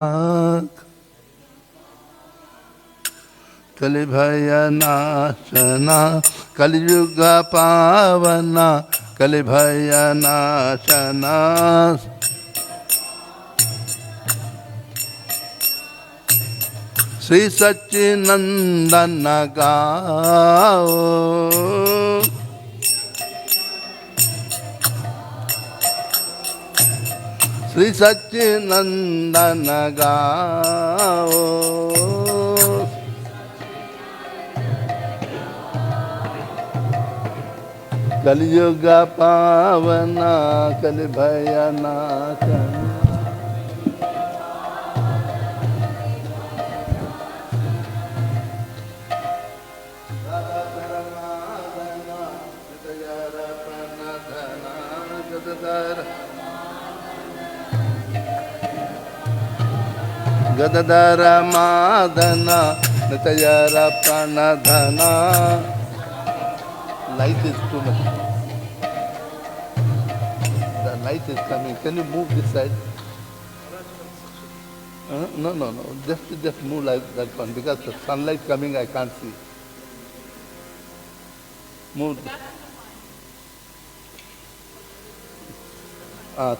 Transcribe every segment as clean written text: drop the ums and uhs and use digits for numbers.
Kali bhaya nashana, Kali yuga pavana, Kali bhaya nashana. Sri Satchinandana Gao. Sri Satchinandana Gao. Kali Yuga Pavana, Kali Bhaya Nashana. Gadadara Madana, Nitayara Pranadhana. Light is too much. The light is coming. Can you move this side? No. Just move like that one because the sunlight coming I can't see. Move.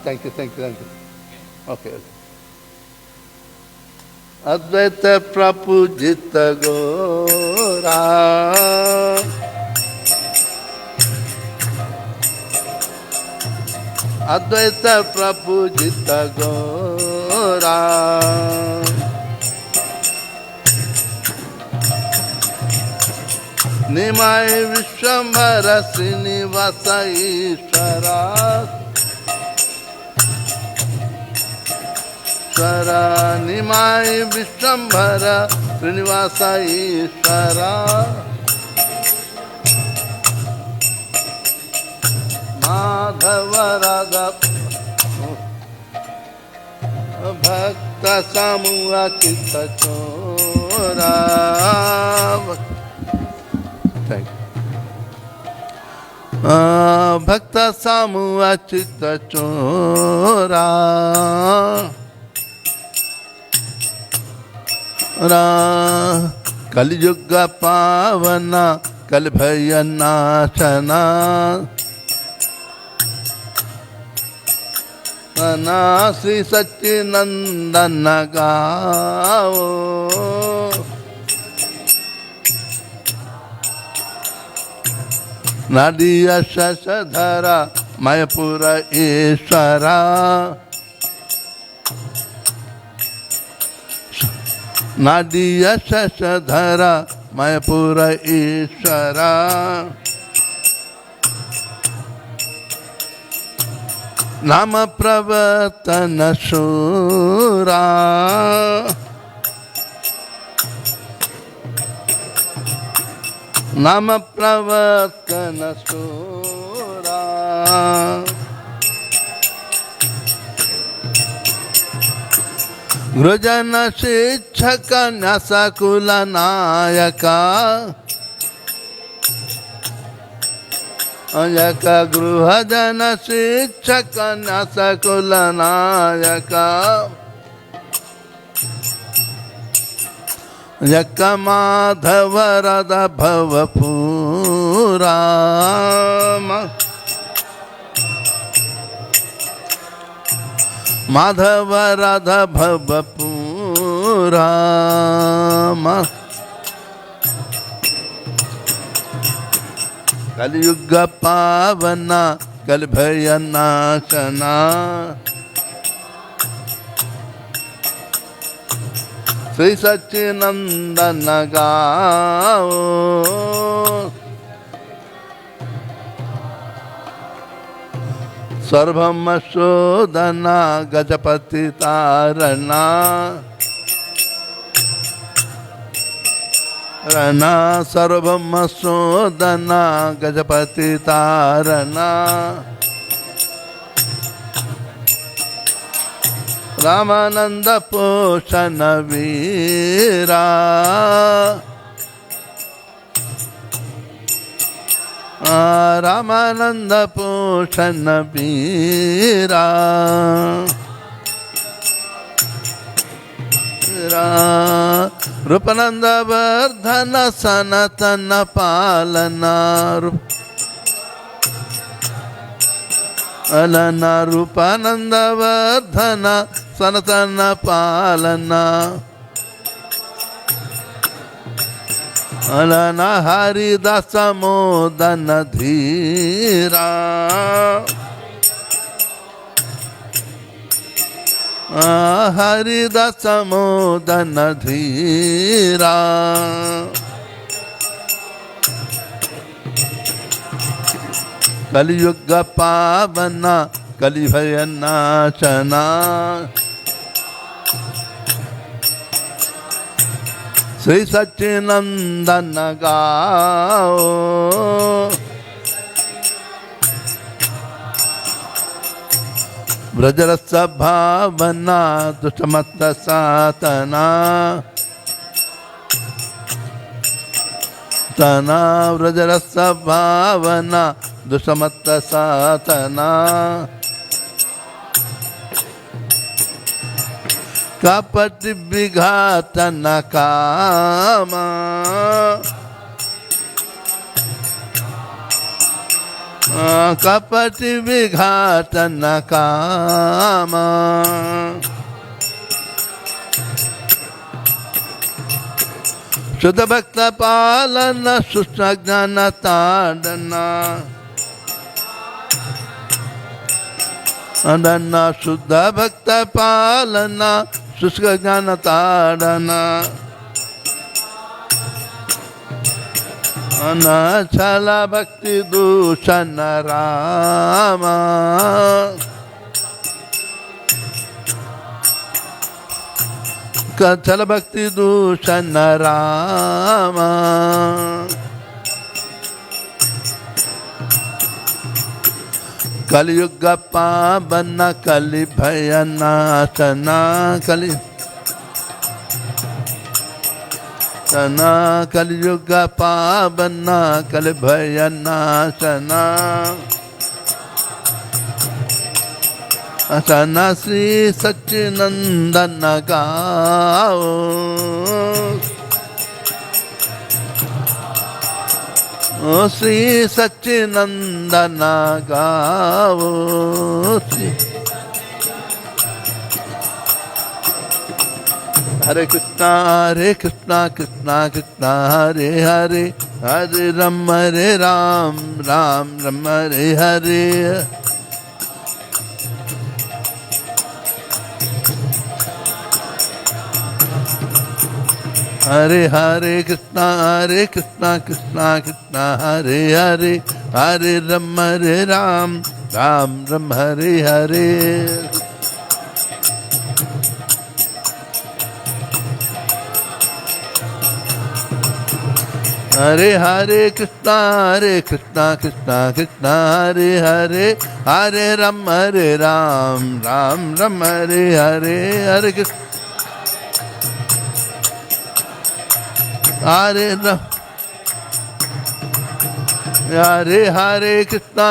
Thank you. Okay. Advaita Prapujita Gora. Advaita Prapujita Gora. Nimai Vishwambara Srinivasa Ishvara. Nimai Vishwambara Srinivasa Ishvara. Madhava Radha Bhakta Samuha Chitta Chora. Thank you. Bhakta Samuha Chitta Chora. Kali Yuga Pavana, Kali Bhaya Nashana. Sri Satchinandana Gao. Nadiya Shashadhara, Mayapura Ishvara. Nadiya Shashadhara, Mayapura Ishvara. Nama Pravatana Shura. Nama Pravatana Shura. Grujana Shichaka Nyasakula Nayaka. Ayaka Gruhadana Shichaka Nyasakula Nayaka. Yaka Madhava Radha Bhavapura. Madhava Radha Bhavapura. Kali Yuga Pavana, Kali Bhaya Nashana. Sri Satchinandana Gao. Sarvama Shodhana Gajapati Tarana. Rana Sarvama Shodhana Gajapati Tarana. Ramananda Poshana Veera. Ramananda Poshana Veera. Rupanand Vardhan सनातन पालना अलना रूपानंद वर्धन सनातन पालना अलना हरिदास मोदन धीरा हरिदास मोदन धीरा कलियुग पावना कलि भय नाशना श्री सच्चिनंदन गाओ ब्रजरस भावना दुष्टमत सातना तना ब्रजरस भावना दुष्टमत सातना कपट विघातन कामा कपट विघातन कामा शुद्ध भक्त पालन शुष्ण ज्ञान ताड़ना अनन्ना शुद्ध भक्त पालना शुष्क ज्ञान ताड़ना अनाचल भक्ति दूषण रामा कचल भक्ति दूषण रामा कलियुग पावन कलि भय नाशना कलि तना कलियुग पावन कलि भय नाशना असना श्री सच्चिनंदन गाओ ओ श्री सच्चिनंदन गाओ हरे कृष्णा कृष्णा कृष्णा हरे हरे हरे राम राम राम हरे हरे हरे हरे कृष्णा कृष्णा कृष्णा हरे हरे हरे राम राम हरे हरे हरे हरे कृष्णा कृष्णा कृष्णा हरे हरे हरे राम राम हरे हरे हरे कृष्ण हरे राम हरे कृष्णा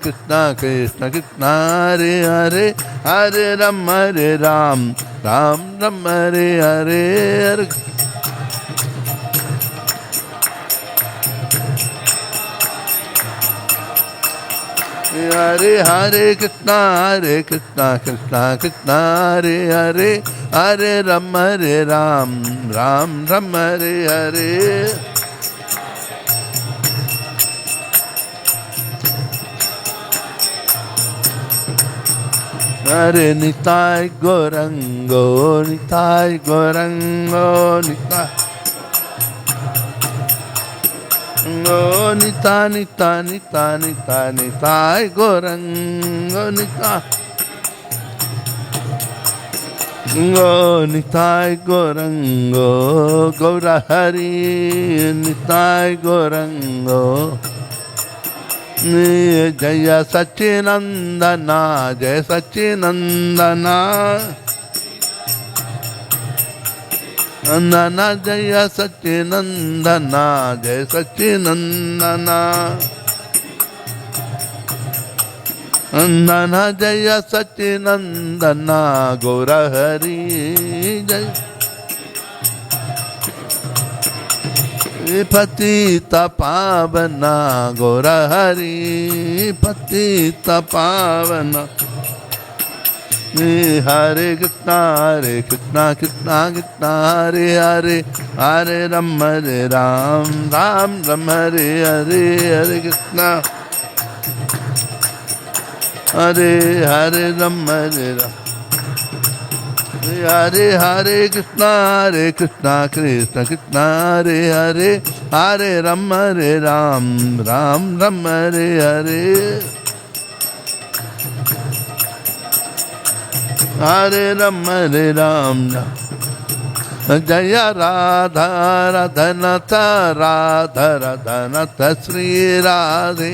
कृष्णा कृष्णा हरे हरे हरे राम राम हरे हरे हरे हरे हरे कृष्णा कृष्णा कृष्णा हरे हरे हरे राम राम हरे हरे हरे निताय गौरंगो निताय गौरंगो निताय निता निता निता निता निताय गौरंगो निताय गौरंगो गौर हरि निताय गौरंगो जय सच्चिनंदना जय सच्चिनंदना नंदना जय सच्चिनंदना जय सच्चिनंदना नंदना जय सच्चिनंदना गौर हरि जय पतिता पावना गौर हरि पतिता पावना हरे कृष्णा कृष्णा कृष्णा हरे हरे हरे राम राम राम हरे हरे हरे कृष्णा हरे हरे राम हरे हरे कृष्णा कृष्णा कृष्णा हरे हरे हरे राम राम हरे हरे हरे राम जय राधा रधनथ राधा रधनथ श्री राधे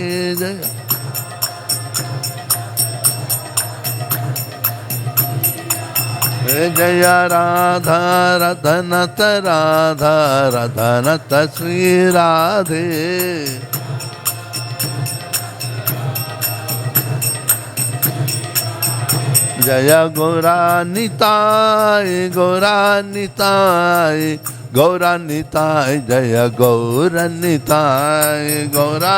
जय जय राधा रधनथ राधा रधनथ श्री राधे जय गौरानिताय गौरानिताय गौरानिताय जय गौरानिताय गौरा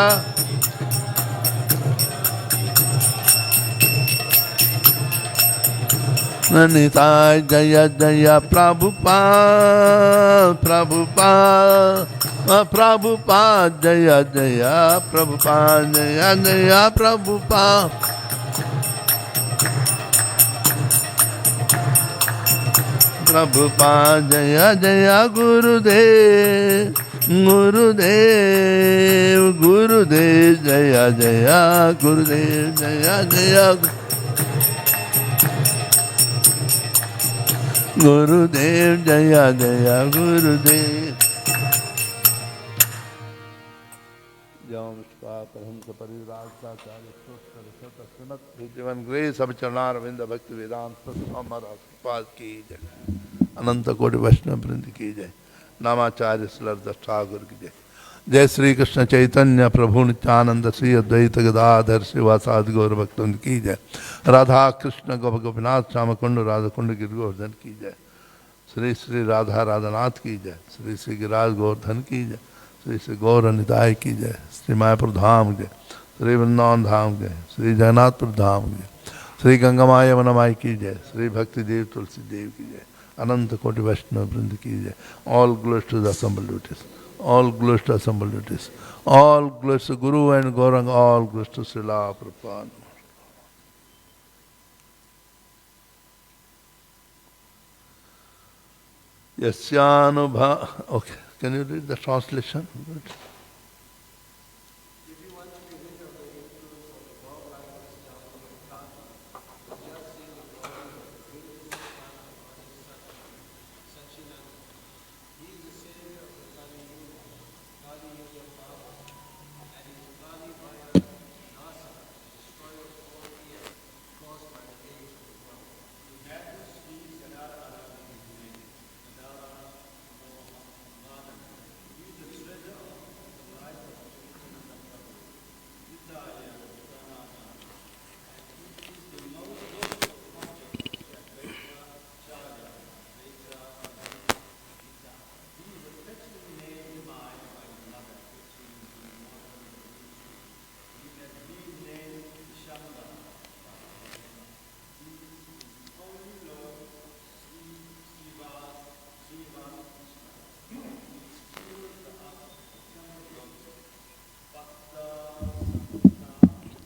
निताय जय जय प्रभुपाद प्रभुपाद प्रभुपाद जय जय प्रभुपाद जय जय प्रभुपाद प्रभुपाद जय जय गुरुदेव गुरुदेव गुरुदेव जय जय गुरुदेव जय जय गुरुदेव जय जय गुरुदेव ग्रेस अब चरणारविंद भक्ति वेदांत पाद की जय अनंत कोटि वैष्णव वृंद की जय नामाचार्य श्रीधर ठाकुर की जय जय श्री कृष्ण चैतन्य प्रभु नित्यानंद श्री अद्वैत गदाधर शिवासादि गौर भक्तवृंद की जय राधा कृष्ण गोपीनाथ श्याम कुंड राधा कुंड गिर गोवर्धन की जय श्री श्री राधा राधानाथ की जय श्री श्री गिरिराज गोवर्धन की जय श्री श्री गौर निताय की जय श्री मायापुर धाम जय श्री वृंदावन धाम जय श्री जगन्नाथपुर धाम जय श्री गंगामाई यमुना माई की जय श्री भक्ति देव तुलसी देव की जय अनंत कोटि वैष्णव वृंद की जय all glories to the assembled devotees all glories to assembled devotees all glories to Guru and Gaurang all glories to Srila Prabhupada Yasyanubha okay can you read the translation Good.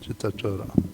Chitta Chora.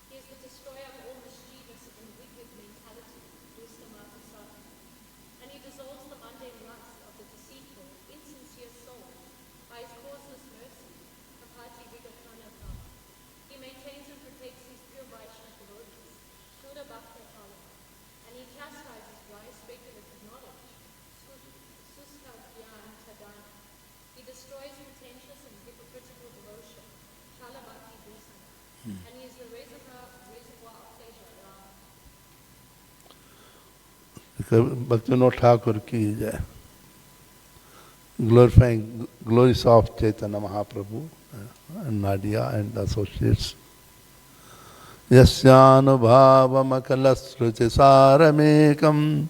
He is the destroyer of all mischievous and wicked mentality, and he dissolves the mundane lust of the deceitful, insincere soul by his causeless mercy. He maintains and protects his pure Vaishnava devotees, and he chastises dry speculative knowledge. He destroys pretentious and hypocritical devotion, and he is the reservoir of pleasure, Rama. Bhaktivinoda Thakur ki jai. Glorifying glories of Chaitanya Mahaprabhu and Nadia and associates. Yasyanubhavamakalaśruti saramekam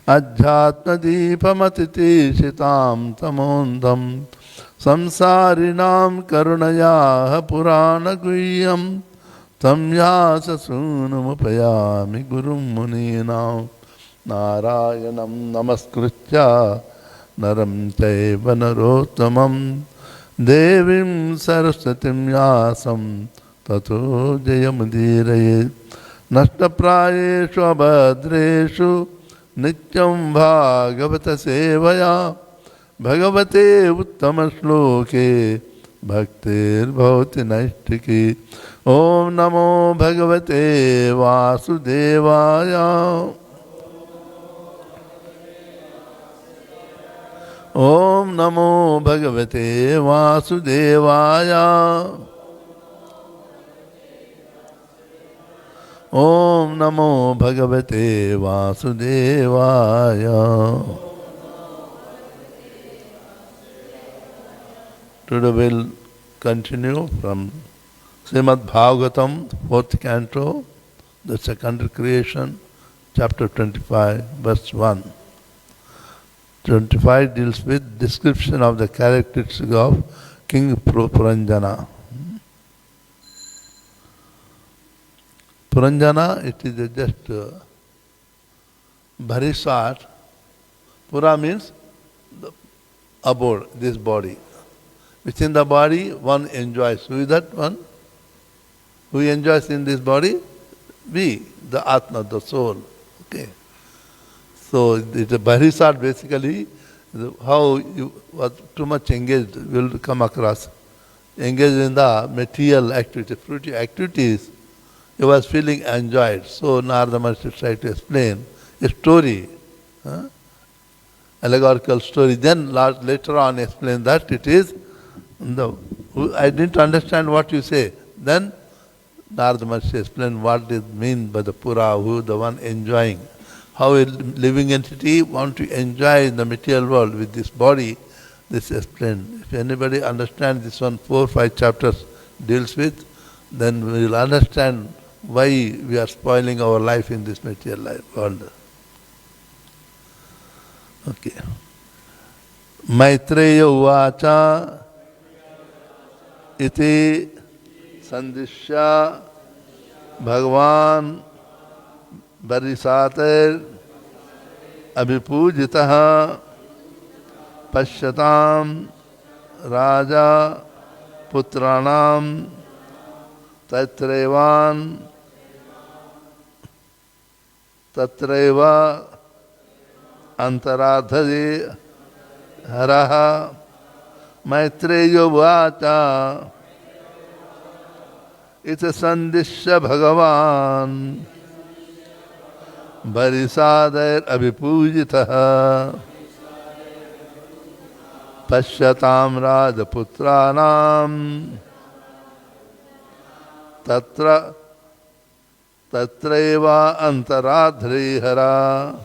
adhyatmadipamatitishitam tamondam samsarinam karunaya purana guhyam tam yasa sunumupayami gurum muninam narayanam namaskritya naram chaiva narottamam devim saraswatim yasam tato jayamudirayet nashtaprayeshu abhadreshu nityam bhagavata sevaya bhagavate uttama shloke bhaktir bhavati naishtiki om namo bhagavate vasudevaya om namo bhagavate vasudevaya Om Namo Bhagavate Vasudevaya. Today we'll continue from Srimad Bhagavatam, 4th canto, the second creation, chapter 25, verse 1. 25 deals with description of the characteristics of King Puranjana. Puranjana, it is just very short. Pura means the abode, this body. Within the body, one enjoys. Who is that one? Who enjoys in this body? We, the Atma, the soul. Okay. So it's a Bharisat basically, how you was too much engaged, will come across. Engaged in the material activity, fruity activities, he was feeling enjoyed. So Narada Maharshi tried to explain a story, allegorical story. Then later on explain that it is, I didn't understand what you say. Then Narada Maharshi explained what it means by the Pura, who the one enjoying. How a living entity want to enjoy the material world with this body, this is explained. If anybody understands this one, 4 or 5 chapters deals with, then we will understand why we are spoiling our life in this material life world. Okay. Maitreya uvacha iti sandishya Bhagavan Barisater Abhipujitaha Pashyatam Raja Putranam Tatreva Antaradhari Haraha Maitreya Vacha Ita Sandishya Bhagavan Barisadar Abhipujitaha Pashyatam Rajaputranam Tatreva Antaradhri Hara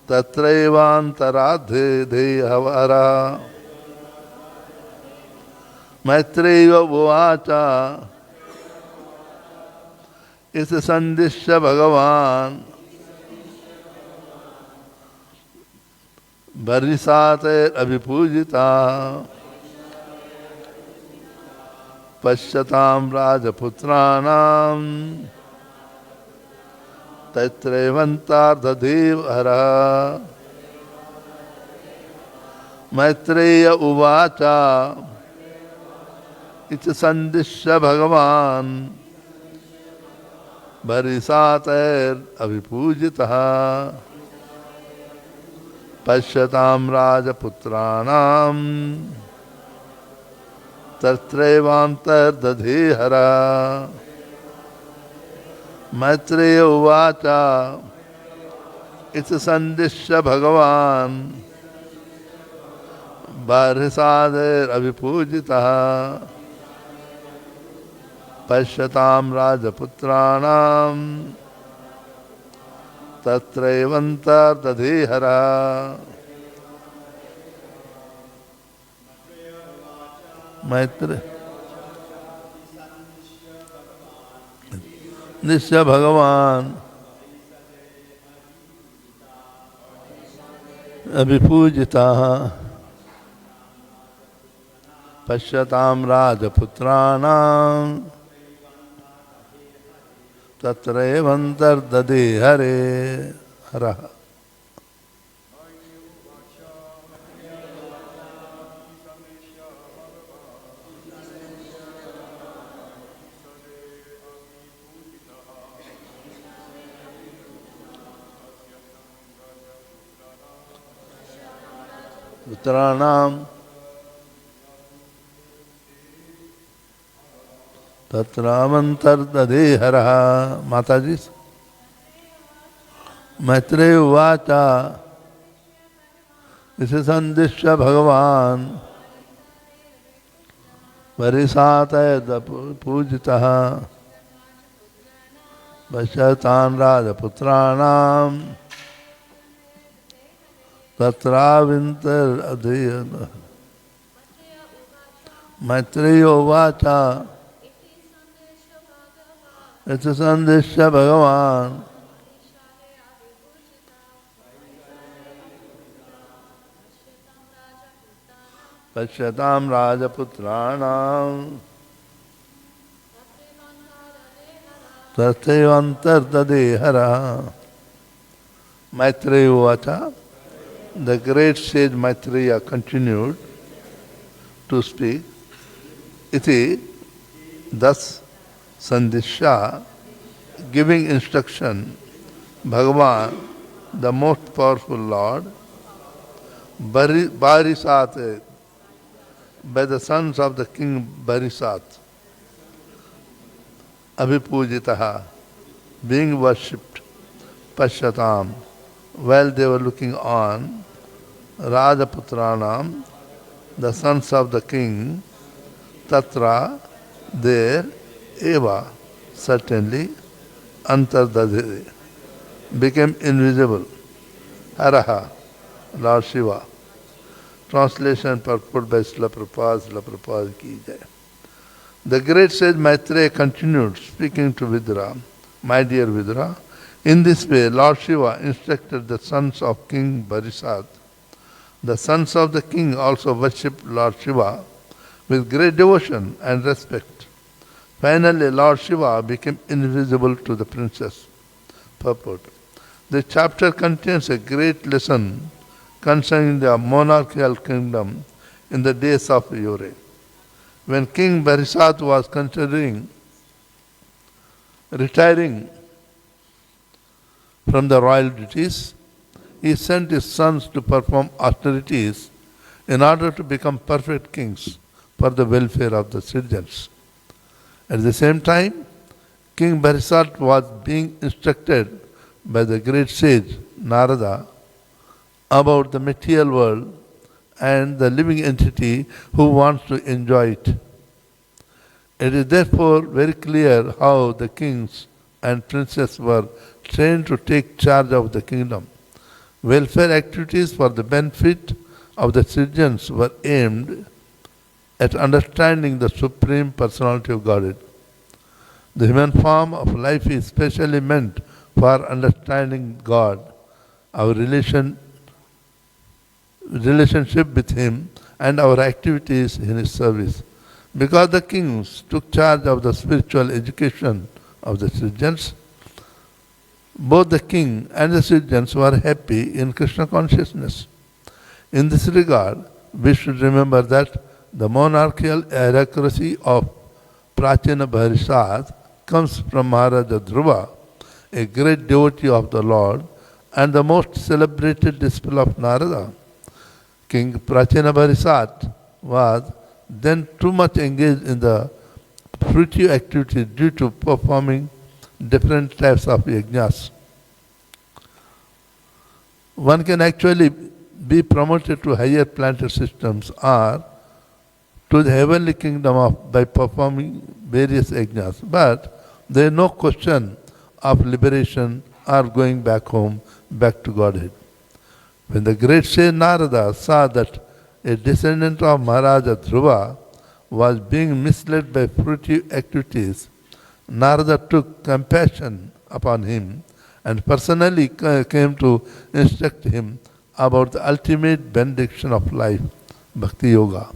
Tatreva Antaradhri Hara Maitreya Vacha Ita Sandishya Bhagavan Barisate Abhipujita Pashyatam Rajaputranam Tatrevantardhadev Hara Maitreya Uvacha iti sandishya bhagavan bharisatair abhipujitaha pashyatam rajaputranam tatraivantar dadhihara. Maitreya uvacha iti sandishya bhagavan bharisader abhipujitaha pashyatam rajaputranam tatraivantar dadhihara. Maitreya Nishya Bhagavan Abhipujitaha Pashyatam Rajaputranam Tatraevantar Dade Hare Haraha. Putranam Tatravantar Dade Haraha. Mataji. Maitreya Uvacha iti sandishya bhagavan varisataya pujitaha Vashyatan Rajaputranam Tatravintar adhiyana. Maitreya Uvacha iti sandishya bhagavan Pashyatam Rajaputranam Tatraivantar Dadehara. Maitreya Uvacha. The great sage Maitreya continued to speak. Iti, thus Sandishya, giving instruction, Bhagavan, the most powerful Lord, Barisat, by the sons of the king Barisat, Abhipujitaha, being worshipped, Pashyatam, while they were looking on, Rajaputranam, the sons of the king, Tatra, there, Eva, certainly, Antardadhi, became invisible. Haraha, Lord Shiva. Translation purport by Srila Prabhupada ki jai. The great sage Maitreya continued speaking to Vidura, my dear Vidura. In this way, Lord Shiva instructed the sons of King Barisat. The sons of the king also worshipped Lord Shiva with great devotion and respect. Finally, Lord Shiva became invisible to the princess. Purport. This chapter contains a great lesson concerning the monarchical kingdom in the days of yore. When King Barisat was considering retiring from the royal duties, he sent his sons to perform austerities in order to become perfect kings for the welfare of the citizens. At the same time, King Barisat was being instructed by the great sage Narada about the material world and the living entity who wants to enjoy it. It is therefore very clear how the kings and princes were trained to take charge of the kingdom. Welfare activities for the benefit of the citizens were aimed at understanding the Supreme Personality of Godhead. The human form of life is specially meant for understanding God, our relationship with Him, and our activities in His service. Because the kings took charge of the spiritual education of the citizens, both the king and the citizens were happy in Krishna consciousness. In this regard, we should remember that the monarchical aristocracy of Prachina Bharisat comes from Maharaja Dhruva, a great devotee of the Lord and the most celebrated disciple of Narada. King Prachina Bharisat was then too much engaged in the fruitive activities due to performing different types of yajnas. One can actually be promoted to higher planetary systems or to the heavenly kingdom by performing various yajnas. But there is no question of liberation or going back home, back to Godhead. When the great sage Narada saw that a descendant of Maharaja Dhruva was being misled by fruitive activities, Narada took compassion upon him and personally came to instruct him about the ultimate benediction of life, Bhakti Yoga.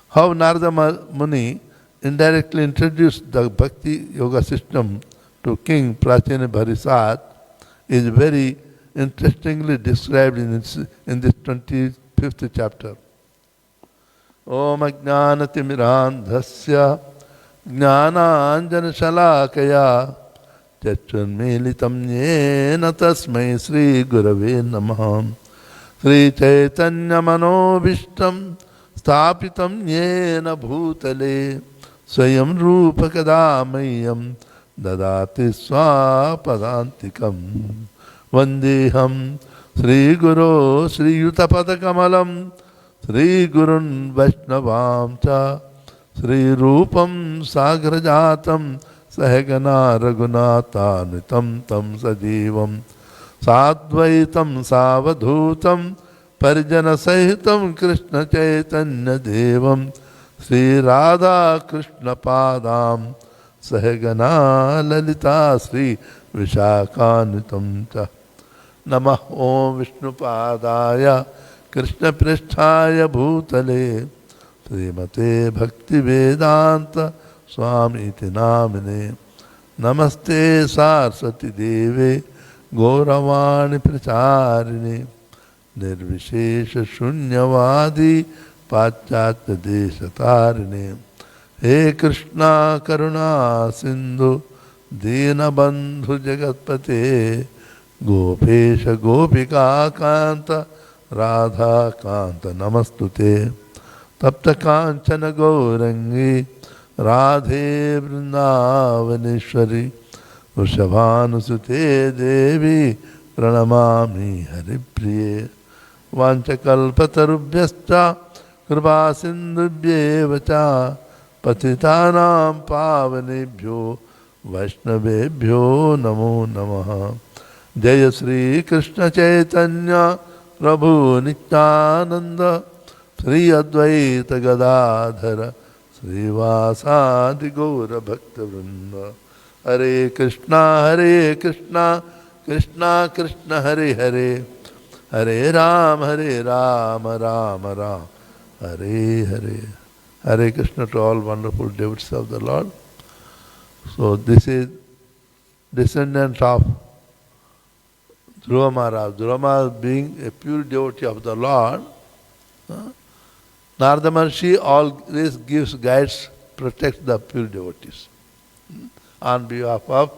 How Narada Muni indirectly introduced the Bhakti Yoga system to King Prachina Bharisat is very interestingly described in this 25th chapter. Om Ajnanatimmirandhasya Jnananjanashalakaya Chachunmilitam Yena Tasmai Sri Gurave Namaha Sri Chaitanya Manobishtam Sthapitam Yena Bhutale Swayam Rupa Kadamayam Dadati Swapadantikam Vandeham Sri Guru Sri Yutapada Kamalam Sri Gurun Vaishnavam Cha Sri Rupam Sagrajatam Sahagana Raghunatanitam Tam Sajivam Sadvaitam Savadhutam Parijana Sahitam Krishna Chaitanya Devam Sri Radha Krishna Padam Sahagana Lalita Sri Vishakanitam Cha Namah Om Vishnu Padaya Krishna Prishthaya Bhutale Srimate Bhakti Vedanta Swami iti namine Namaste Saraswati Deve Gauravani Pracharini Nirvishesha Shunyavadi Pachyatya Desatarini He Krishna Karuna Sindhu Dina Bandhu Jagatpate Gopesha Gopika Kanta Radha Kanta Namastute Tapta Kanchana Gaurangi Radhe Vrindavaneshwari Vrishabhanusute Devi Pranamami Haripriye Vanchakalpatarubhyascha Kripa Sindhubhyevacha Patitanam Pavanebhyo Vaishnavebhyo Namo Namaha Jaya Sri Krishna Chaitanya Prabhu Nityananda Sri Advaita Gadadhara Srivasadi Gaura Bhakta Vrinda Hare Krishna Krishna Krishna Hare Hare Hare Rama Rama Rama Hare Hare Hare Krishna to all wonderful devotees of the Lord. So this is descendant of Dhruva Maharaj. Dhruva Maharaj being a pure devotee of the Lord, Narada Maharshi always gives guides, protects the pure devotees on behalf of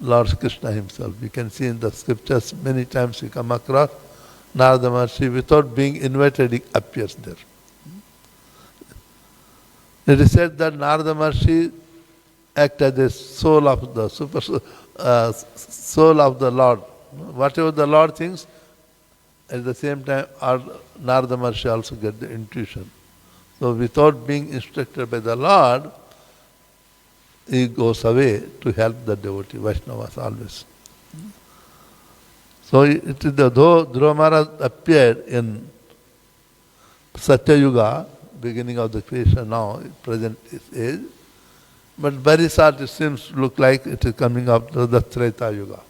Lord Krishna himself. You can see in the scriptures many times you come across Narada Maharshi without being invited, he appears there. It is said that Narada Maharshi acts as a soul of the soul of the Lord. Whatever the Lord thinks, at the same time, Narada Maharshi also get the intuition. So without being instructed by the Lord, he goes away to help the devotee, Vaishnavas always. So it is though Dhruva Maharaj appeared in Satya Yuga, beginning of the creation now, present age, but Bharisat it seems to look like it is coming up to the Treta Yuga.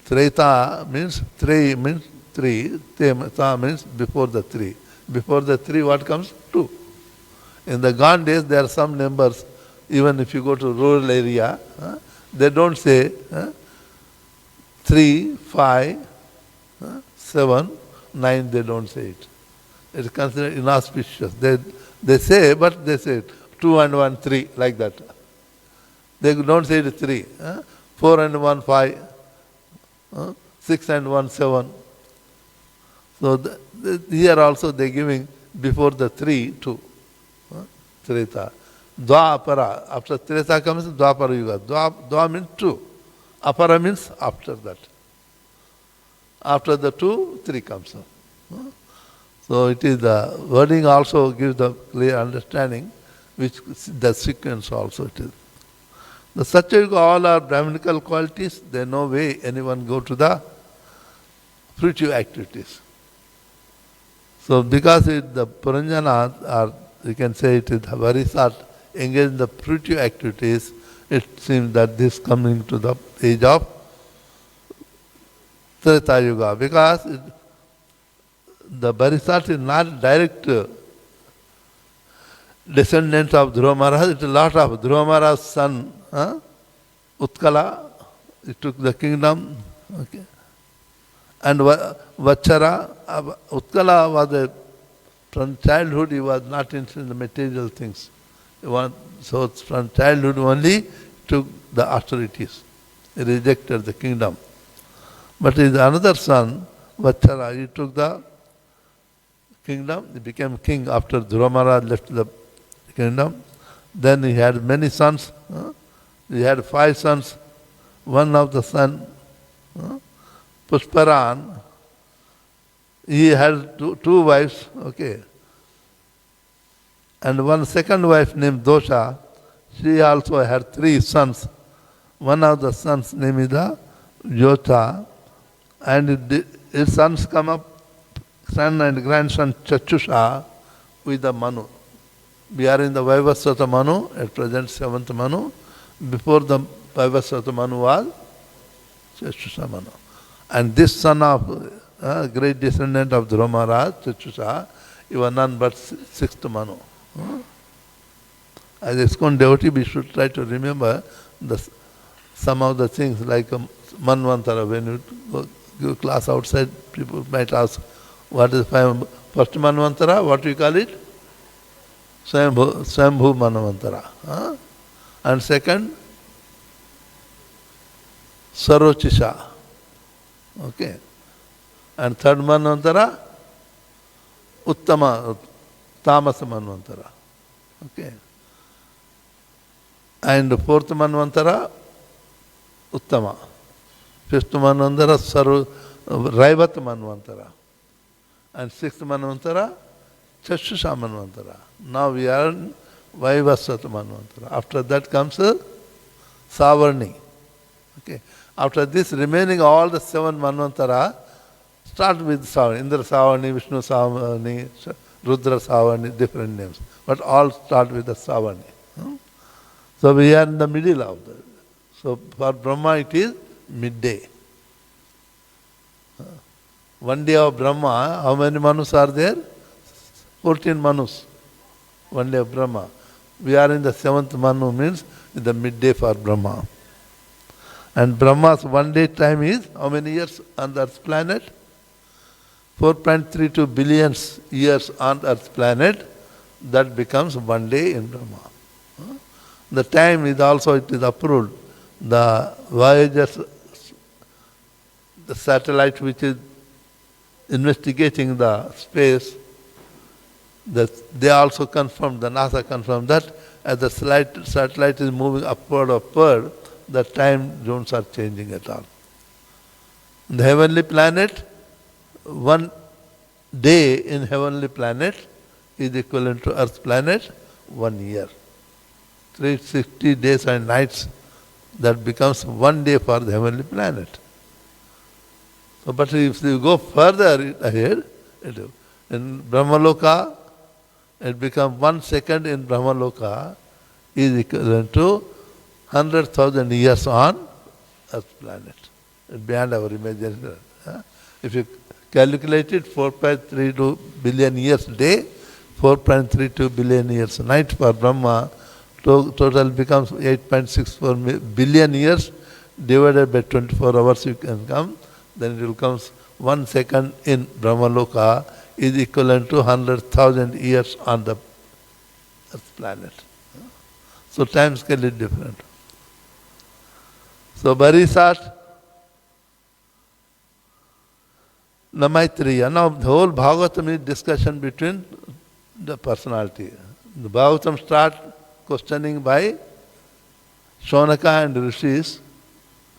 Treta means three, Teta means before the three. Before the three what comes? Two. In the gone days there are some numbers, even if you go to rural area, they don't say 3, 5, 7, 9, they don't say it. It is considered inauspicious. They say, but they say 2 and 1, 3, like that. They don't say it is 3. 4 and 1, 5. 6 and 1, 7. So here also they are giving before the 3, 2. Treta. Dvapara. After Treta comes Dvapara Yuga. Dva means 2. Apara means after that. After the 2, 3 comes up. So it is the wording also gives the clear understanding, which the sequence also it is. The Satya Yuga all are Brahminical qualities. There is no way anyone go to the fruitive activities. So because the Puranjana, or you can say it is the Varisat, engaged in the fruitive activities, it seems that this coming to the age of Treta Yuga. Because the Varisat is not direct descendant of Dhruva Maharaj, it is a lot of Dhruva Maharaj's son, Utkala, he took the kingdom. Okay. And Vachara, Utkala was from childhood he was not interested in the material things. So from childhood only took the austerities. He rejected the kingdom. But his another son, Vachara, he took the kingdom, he became king after Dhruva Maharaj left the kingdom. Then he had many sons. He had 5 sons. One of the son, Pushparan, he had two wives, okay. And one second wife named Dosha, she also had 3 sons. One of the sons name is the Yota, and his sons come up, son and grandson Chachusha with the Manu. We are in the Vaivasvata Manu, at present 7th Manu. Before the Vaivasvata Manu was Chachusha Manu. And this son of great descendant of Dhruva Maharaj, Chachusha, he was none but 6th Manu. As ISKCON devotee, we should try to remember some of the things like Manvantara. When you go give class outside, people might ask, what is first Manvantara? What do you call it? Swambhu Manvantara. And second, Sarochisha. Okay. And third Manvantara, Uttama, Tamasa Manvantara. Okay. And fourth Manvantara, Uttama. Fifth Manvantara, Raivat Manvantara. And sixth Manvantara, Chashusha Manvantara. Now we are in Vaivasvata Manvantara. After that comes Savarni. Okay. After this, remaining all the 7 Manvantara start with Savarni. Indra Savarni, Vishnu Savarni, Rudra Savarni, different names. But all start with the Savarni. So we are in the middle of that. So for Brahma it is midday. One day of Brahma, how many Manus are there? 14 Manus. One day of Brahma. We are in the 7th Manu, means the midday for Brahma. And Brahma's one day time is how many years on the Earth's planet? 4.32 billion years on Earth's planet. That becomes one day in Brahma. The time is also, it is approved. The Voyager, the satellite which is investigating the space, they also confirmed, the NASA confirmed that as the satellite is moving upward, the time zones are changing at all. The heavenly planet, one day in heavenly planet is equivalent to Earth planet 1 year. 360 days and nights, that becomes 1 day for the heavenly planet. So, but if you go further ahead, in Brahmaloka, it becomes 1 second in Brahmaloka is equivalent to 100,000 years on Earth planet. It's beyond our imagination. If you calculate it, 4.32 billion years day, 4.32 billion years night for Brahma, total becomes 8.64 billion years divided by 24 hours you can come, then it will come 1 second in Brahmaloka is equivalent to 100,000 years on the Earth planet. So time scale is different. So very short. Namaitreya. Now the whole Bhagavatam is discussion between the personality. The Bhagavatam start questioning by Shonaka and Rishis.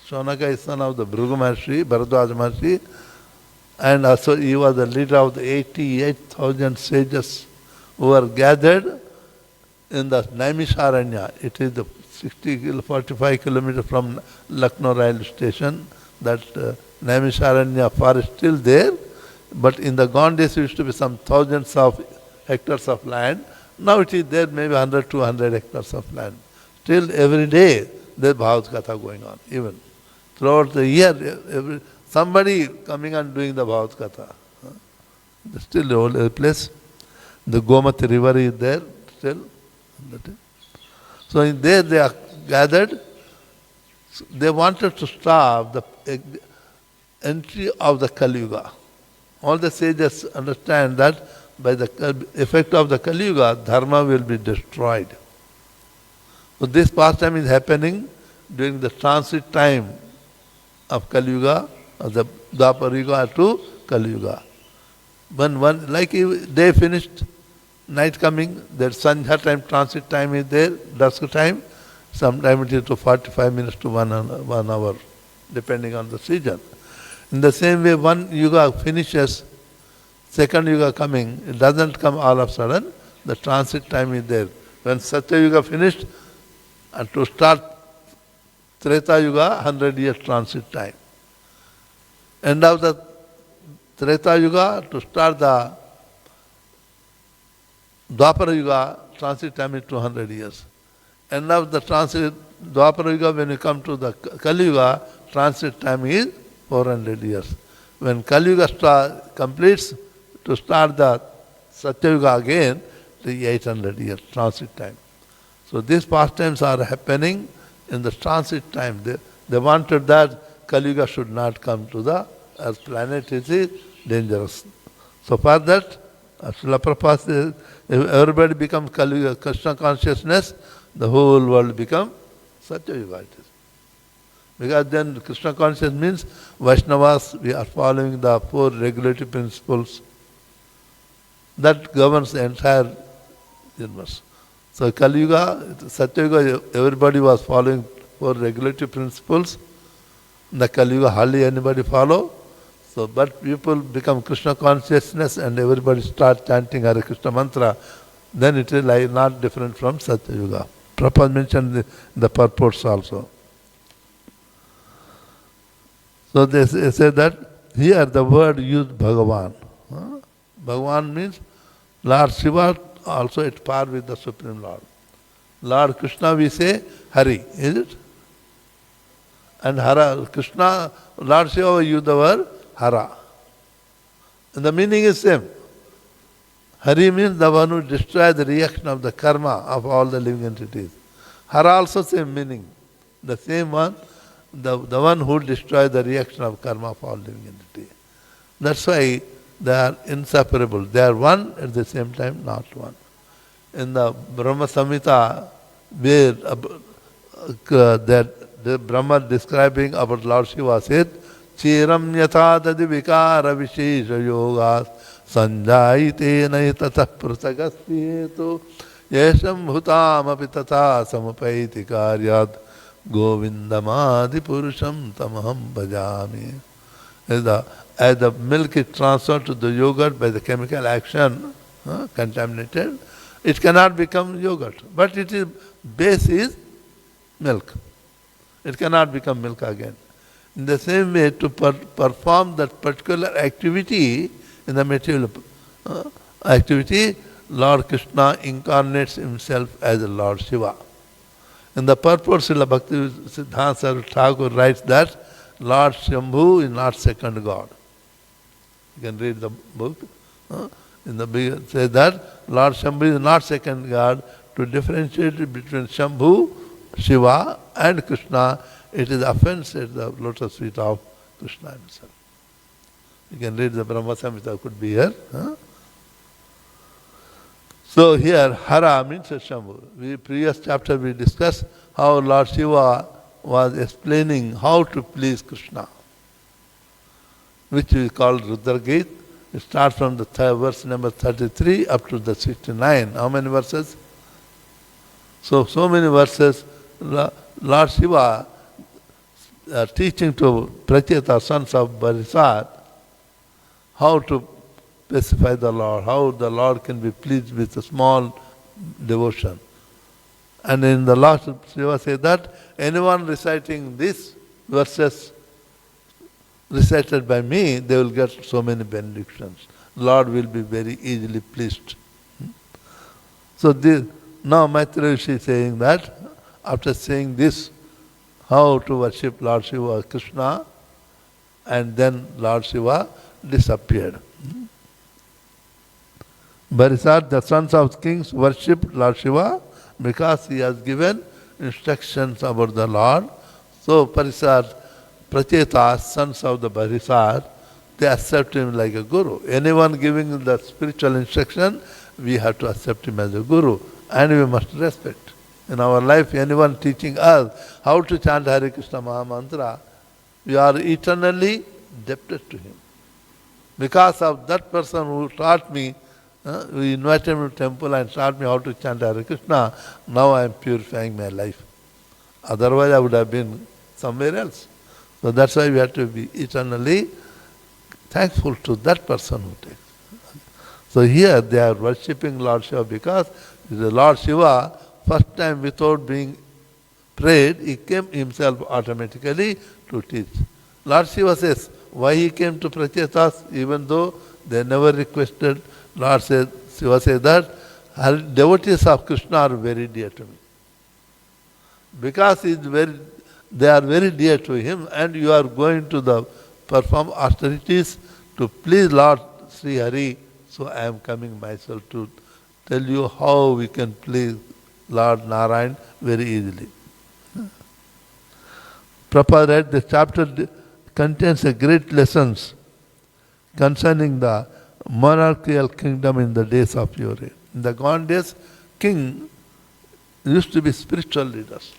Shonaka is son of the Bhrigu Maharshi, Bharadwaja Maharshi, and also he was the leader of the 88,000 sages who were gathered in the Naimisharanya. It is the 45 kilometers from Lucknow railway station. That Naimisharanya forest still there, but in the gone days used to be some thousands of hectares of land. Now it is there maybe 100, 200 hectares of land. Still every day there is Bhagavad Gita going on, even. Throughout the year, somebody coming and doing the Bhagavad Gita. Still the whole place. The Gomati river is there still. So in there they are gathered. They wanted to stop the entry of the Kali Yuga. All the sages understand that by the effect of the Kali Yuga, dharma will be destroyed. So this pastime is happening during the transit time of Kali Yuga, of the Dwapara Yuga to Kali Yuga. When like day finished, night coming, their Sandhya time, transit time is there, dusk time, sometime it is to 45 minutes to 1 hour, depending on the season. In the same way, one yuga finishes, second yuga coming, it doesn't come all of a sudden, the transit time is there. When Satya Yuga finished, and to start Treta Yuga, 100 years transit time. End of the Treta Yuga, to start the Dwapara Yuga, transit time is 200 years. End of the transit, Dwapara Yuga, when you come to the Kali Yuga, transit time is 400 years. When Kali Yuga completes, to start the Satya Yuga again, it is 800 years transit time. So these pastimes are happening in the transit time. They wanted that Kali Yuga should not come to the Earth planet. It is dangerous. So for that, Srila Prabhupada says, if everybody becomes Kali Yuga, Krishna consciousness, the whole world becomes Satya Yuga. It is. Because then Krishna consciousness means Vaishnavas, we are following the 4 regulative principles that governs the entire universe. So Kali Yuga, Satya Yuga, everybody was following 4 regulative principles. In the Kali Yuga, hardly anybody follow. So, but people become Krishna consciousness and everybody start chanting Hare Krishna mantra, then it is like not different from Satya Yuga. Prabhupada mentioned the purports also. So they say that here the word used Bhagavan. Bhagavan means Lord Shiva also at par with the Supreme Lord. Lord Krishna we say Hari, is it? And Hara, Krishna, Lord Shiva use the word Hara. And the meaning is same. Hari means the one who destroys the reaction of the karma of all the living entities. Hara also same meaning. The same one, the one who destroys the reaction of karma of all living entities. That's why they are inseparable. They are one at the same time, not one. In the Brahma Samhita, where the Brahma describing about Lord Shiva said, Chiram yatha tadi vikara vishesha yogas sanjayite nahi tatah prasagaspyeto yesham bhutam api tatha samapaiti karyad govindamadi purusham tamaham bhajami. As the milk is transferred to the yogurt by the chemical action, contaminated, it cannot become yogurt. But it is base is milk. It cannot become milk again. In the same way, to perform that particular activity in the material activity, Lord Krishna incarnates himself as the Lord Shiva. In the purport, Srila Bhakti Siddhanta Saraswati Thakur writes that Lord Shambhu is not second God. You can read the book. In the beginning, says that Lord Shambhu is not second God. To differentiate between Shambhu, Shiva and Krishna, it is offense at the lotus feet of Krishna himself. You can read the Brahma Samhita, could be here. Huh? So here, Hara means Shambhu. Previous chapter we discussed how Lord Shiva was explaining how to please Krishna, which we call Rudra Gita. It starts from the verse number 33 up to the 69. How many verses? So many verses. Lord Shiva teaching to Pracheta, sons of Barisat, how to specify the Lord, how the Lord can be pleased with a small devotion. And in the last, Shiva said that anyone reciting these verses recited by me, they will get so many benedictions. Lord will be very easily pleased. So now Maitreya Rishi is saying that after saying this, how to worship Lord Shiva, Krishna, and then Lord Shiva disappeared. Barisat, the sons of kings, worshipped Lord Shiva because he has given instructions about the Lord. So Parisat, Prachetas, sons of the Barisat, they accept him like a guru. Anyone giving the spiritual instruction, we have to accept him as a guru, and we must respect. In our life, anyone teaching us how to chant Hare Krishna Maha Mantra, we are eternally indebted to him. Because of that person who taught me, we invited him to temple and taught me how to chant Hare Krishna, now I am purifying my life. Otherwise I would have been somewhere else. So that's why we have to be eternally thankful to that person who takes. So here they are worshipping Lord Shiva because the Lord Shiva, first time without being prayed, he came himself automatically to teach. Lord Shiva says, why he came to Prachetas, even though they never requested. Shiva says that devotees of Krishna are very dear to me. Because they are very dear to him, and you are going to perform austerities to please Lord Sri Hari. So I am coming myself to tell you how we can please Lord Narayan very easily. Prabhupada read the chapter contains a great lessons concerning the monarchical kingdom in the days of yore. In the gone days, king used to be spiritual leaders.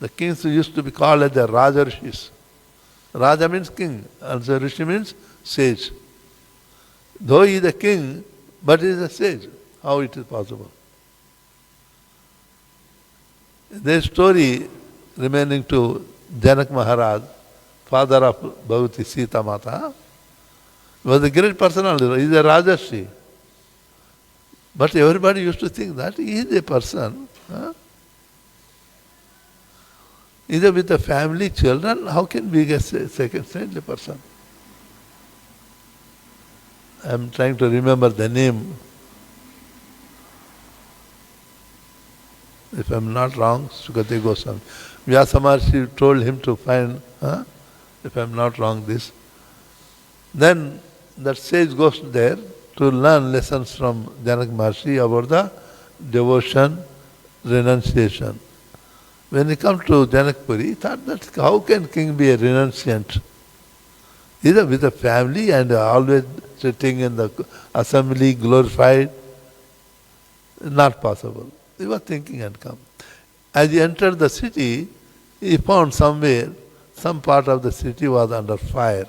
The kings used to be called as the Raja Rishis. Raja means king, and the Rishi means sage. Though he is a king, but he is a sage. How it is possible? There is story remaining to Janak Maharaj, father of Bhagavati Sita Mata. He was a great personality. He is a Rajarshi. But everybody used to think that he is a person. Either with a family, children, how can be a second saintly person? I am trying to remember the name. If I am not wrong, Sukate Goswami. Vyasa Maharshi told him to find, if I am not wrong, this. Then that sage goes there to learn lessons from Janak Maharshi about the devotion, renunciation. When he comes to Janakpuri, he thought that how can king be a renunciant? Either with a family and always sitting in the assembly glorified, not possible. He was thinking and come. As he entered the city, he found somewhere, some part of the city was under fire.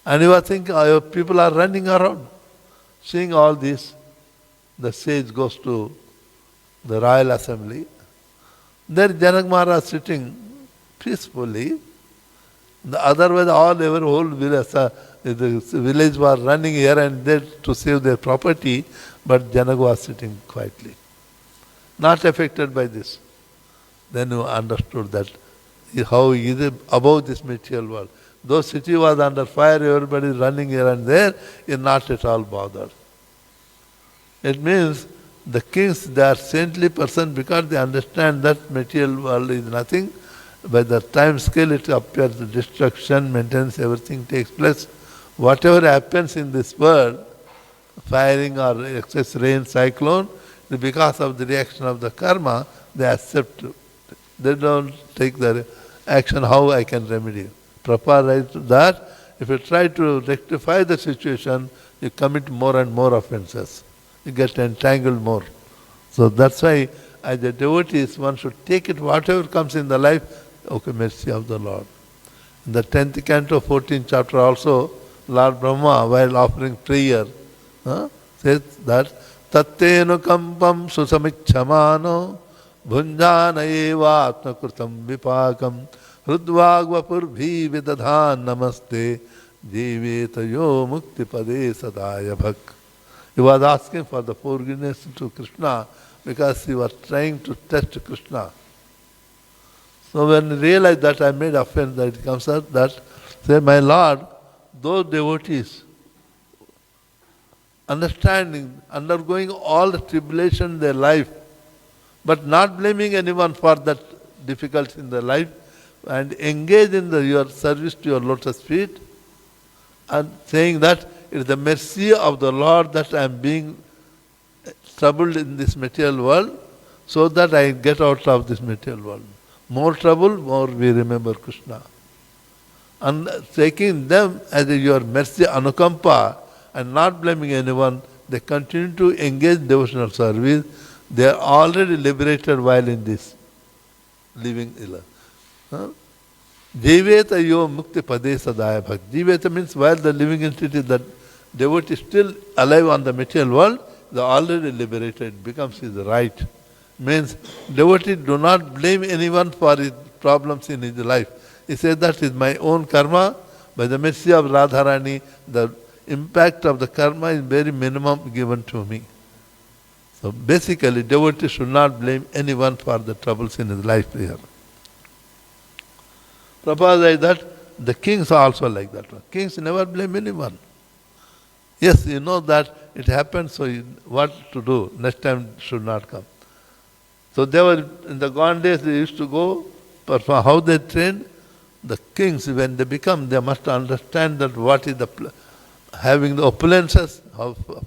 And he was thinking, people are running around. Seeing all this, the sage goes to the royal assembly. There Janak Maharaj sitting peacefully. The otherwise whole village, the village was running here and there to save their property, but Janak was sitting quietly, not affected by this. Then you understood that how he is above this material world. Though city was under fire, everybody is running here and there, he is not at all bothered. It means the kings, they are saintly person because they understand that material world is nothing. By the time scale it appears, destruction, maintenance, everything takes place. Whatever happens in this world, firing or excess rain, cyclone, because of the reaction of the karma, they accept it. They don't take the action, how I can remedy it. Prabhupada writes that if you try to rectify the situation, you commit more and more offenses. You get entangled more. So that's why, as a devotee, one should take it, whatever comes in the life, okay, mercy of the Lord. In the 10th canto, 14th chapter also, Lord Brahma, while offering prayer, says that, Tattenu kampam susamichamano bhunjana eva atmakrutam vipakam hrudvagvapurbhi vidadhan namaste jivetayo mukti pade sadaya bhak. He was asking for the forgiveness to Krishna because he was trying to test Krishna. So when he realized that I made offense, that it comes out that, say, my Lord, those devotees, understanding, undergoing all the tribulation in their life, but not blaming anyone for that difficulty in their life, and engage in your service to your lotus feet, and saying that it is the mercy of the Lord that I am being troubled in this material world, so that I get out of this material world. More trouble, more we remember Krishna. And taking them as your mercy, anukampa, and not blaming anyone, they continue to engage devotional service. They are already liberated while in this living life. Jiveta yo mukti pade sadaya bhak. Jiveta means while the living entity, that devotee is still alive on the material world, they are already liberated, becomes his right. Means devotee do not blame anyone for his problems in his life. He says that is my own karma. By the mercy of Radharani, the impact of the karma is very minimum given to me. So basically, devotee should not blame anyone for the troubles in his life here. Prabhupada says that the kings are also like that. Kings never blame anyone. Yes, you know that it happened, so what to do? Next time should not come. So they were, in the gone days, they used to go, perform. How they trained? The kings, when they become, they must understand that what is the having the opulences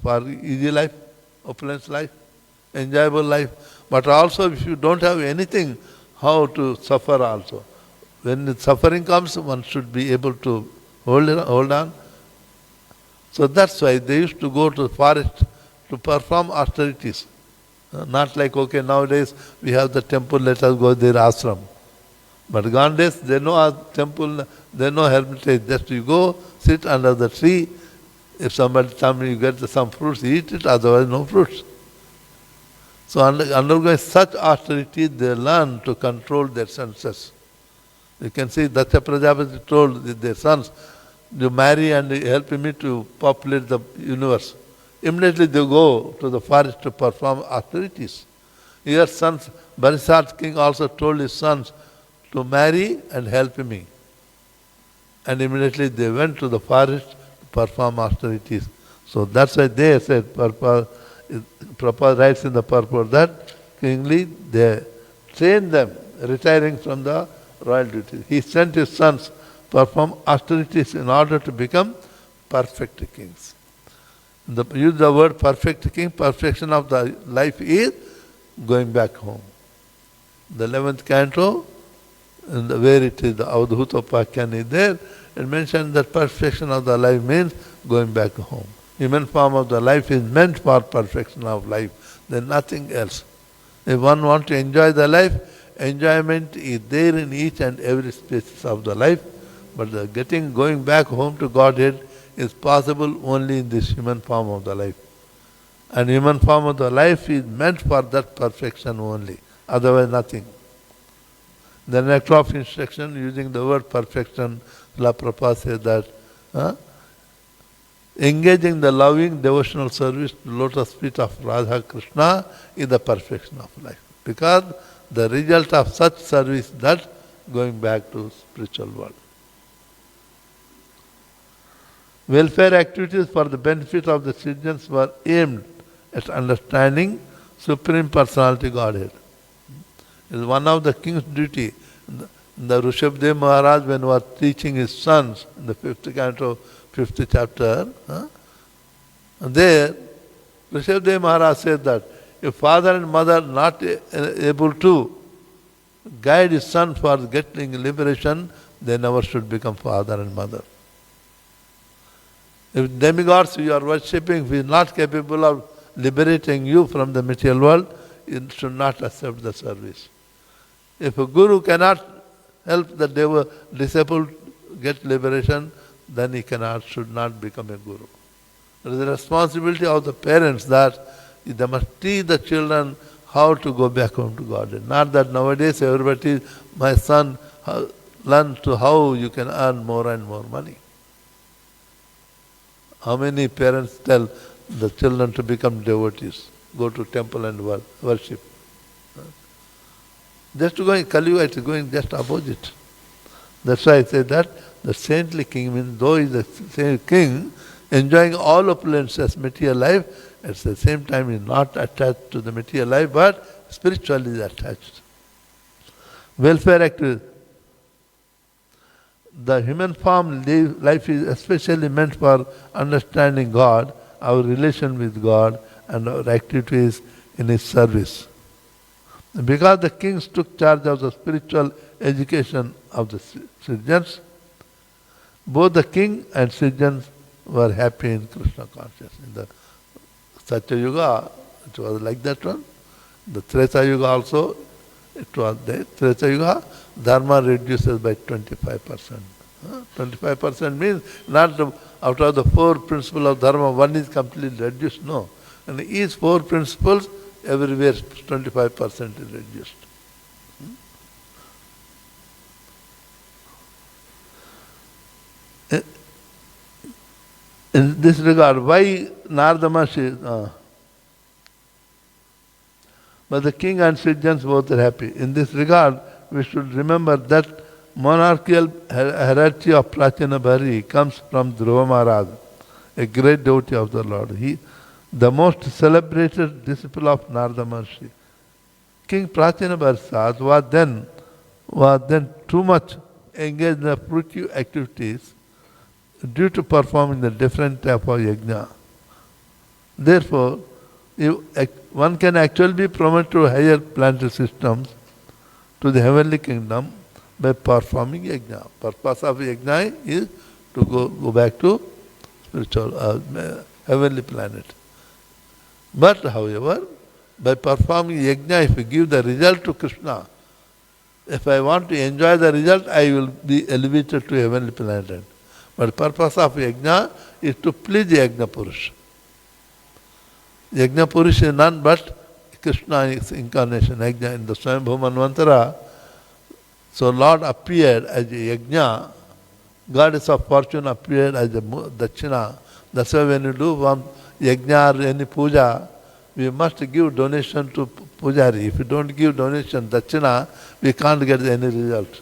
for easy life, opulence life, enjoyable life. But also if you don't have anything, how to suffer also. When the suffering comes, one should be able to hold on. So that's why they used to go to the forest to perform austerities. Not like, okay, nowadays we have the temple, let us go there, ashram. But gone days, there no temple, there no hermitage. Just you go, sit under the tree. If somebody comes, you get some fruits, eat it, otherwise no fruits. So undergoing such austerity, they learn to control their senses. You can see Daksha Prajapati told their sons, you marry and help me to populate the universe. Immediately they go to the forest to perform austerities. Your sons, Barisat king also told his sons to marry and help me. And immediately they went to the forest to perform austerities. So that's why they said, Prabhupada writes in the purport that kingly they trained them, retiring from the royal duties. He sent his sons perform austerities in order to become perfect kings. Use the word perfect king, perfection of the life is going back home. The 11th canto, where it is the Avadhuta Upakhyan is there, it mentions that perfection of the life means going back home. Human form of the life is meant for perfection of life. There is nothing else. If one wants to enjoy the life, enjoyment is there in each and every space of the life, but the going back home to Godhead is possible only in this human form of the life. And human form of the life is meant for that perfection only, otherwise nothing. The next of instruction, using the word perfection, La Prabhupada says that engaging the loving devotional service to lotus feet of Radha Krishna is the perfection of life. Because the result of such service is that going back to spiritual world. Welfare activities for the benefit of the citizens were aimed at understanding Supreme Personality Godhead. It is one of the king's duty. The Rishabdev Maharaj, when he was teaching his sons in the 5th canto, 5th chapter, there Rishabdev Maharaj said that if father and mother are not able to guide his son for getting liberation, they never should become father and mother. If demigods you are worshipping is not capable of liberating you from the material world, you should not accept the service. If a guru cannot help the disciple get liberation, then he should not become a guru. It is the responsibility of the parents that they must teach the children how to go back home to God. Not that nowadays everybody, my son, learn to how you can earn more and more money. How many parents tell the children to become devotees, go to temple and worship? Just going, Kali Yuga, it is going just opposite. That's why I say that the saintly king means though he is the saintly king, enjoying all opulences, material life, at the same time he is not attached to the material life, but spiritually is attached. Welfare activity. The human form life is especially meant for understanding God, our relation with God, and our activities in His service. Because the kings took charge of the spiritual education of the citizens, both the king and citizens were happy in Krishna consciousness. In the Satya Yuga, it was like that one. The Treta Yuga also, it was there. Treta Yuga, dharma reduces by 25%. 25% means not out of the 4 principles of dharma, one is completely reduced, no. And each 4 principles, everywhere 25% is reduced. In this regard, why Narada Maharshi? But the king and citizens both are happy. In this regard, we should remember that monarchical hierarchy of Prachina Bhari comes from Dhruva Maharaj, a great devotee of the Lord. He, the most celebrated disciple of Narada Maharshi. King Prachina Bhari was then too much engaged in the fruitive activities due to performing the different type of yajna. Therefore, one can actually be promoted to higher planetary systems, to the heavenly kingdom, by performing yajna. Purpose of yajna is to go back to spiritual, heavenly planet. But however, by performing yajna, if you give the result to Krishna, if I want to enjoy the result, I will be elevated to heavenly planet. But the purpose of yajna is to please Yajna Purush. Yajna Purush is none but Krishna is incarnation. Yajna in the Swami Manvantara. So Lord appeared as a yajna, goddess of fortune appeared as a dachina. That's why when you do one yajna or any puja, we must give donation to pujari. If you don't give donation, dachina, we can't get any result.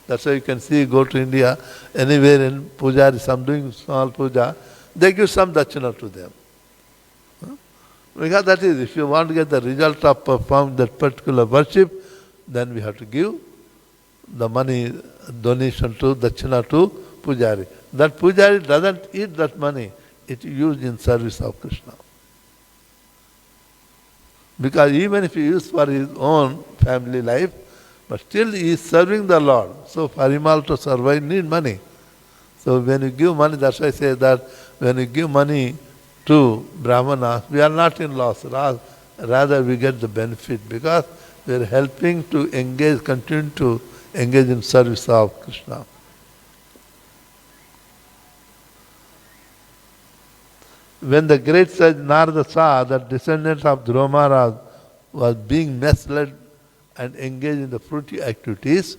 That's why you can see, go to India, anywhere in pujari, some doing small puja, they give some dachina to them. Because that is, if you want to get the result of performing that particular worship, then we have to give the money, donation to, dachina to pujari. That pujari doesn't eat that money, it is used in service of Krishna. Because even if he uses for his own family life, but still he is serving the Lord. So for him also to survive, need money. So when you give money, that's why I say that when you give money to Brahmanas, we are not in loss. Rather we get the benefit because we are helping to engage, continue to engage in service of Krishna. When the great sage Narada saw that descendants of Dhruva Maharaj was being misled and engaged in the fruity activities,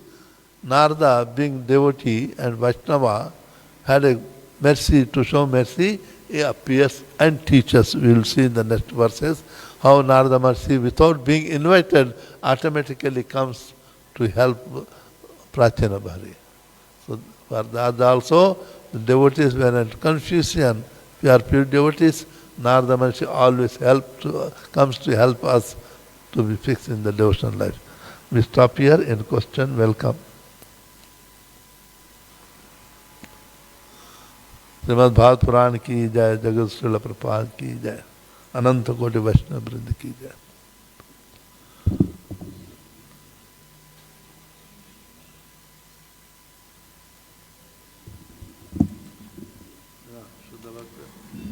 Narada, being devotee and Vaishnava, had a mercy to show mercy. He appears and teaches. We will see in the next verses how Narada Maharshi, without being invited, automatically comes to help Prachina Bhari. So for that also, the devotees were in confusion. We are pure devotees. Narada Maharshi always comes to help us to be fixed in the devotional life. We stop here in question. Welcome. Shrimad Bhagavat Purana की जय, जगत श्रील प्रपाद की जय, अनंत कोटि वैष्णव वृंद की जय। Bhakti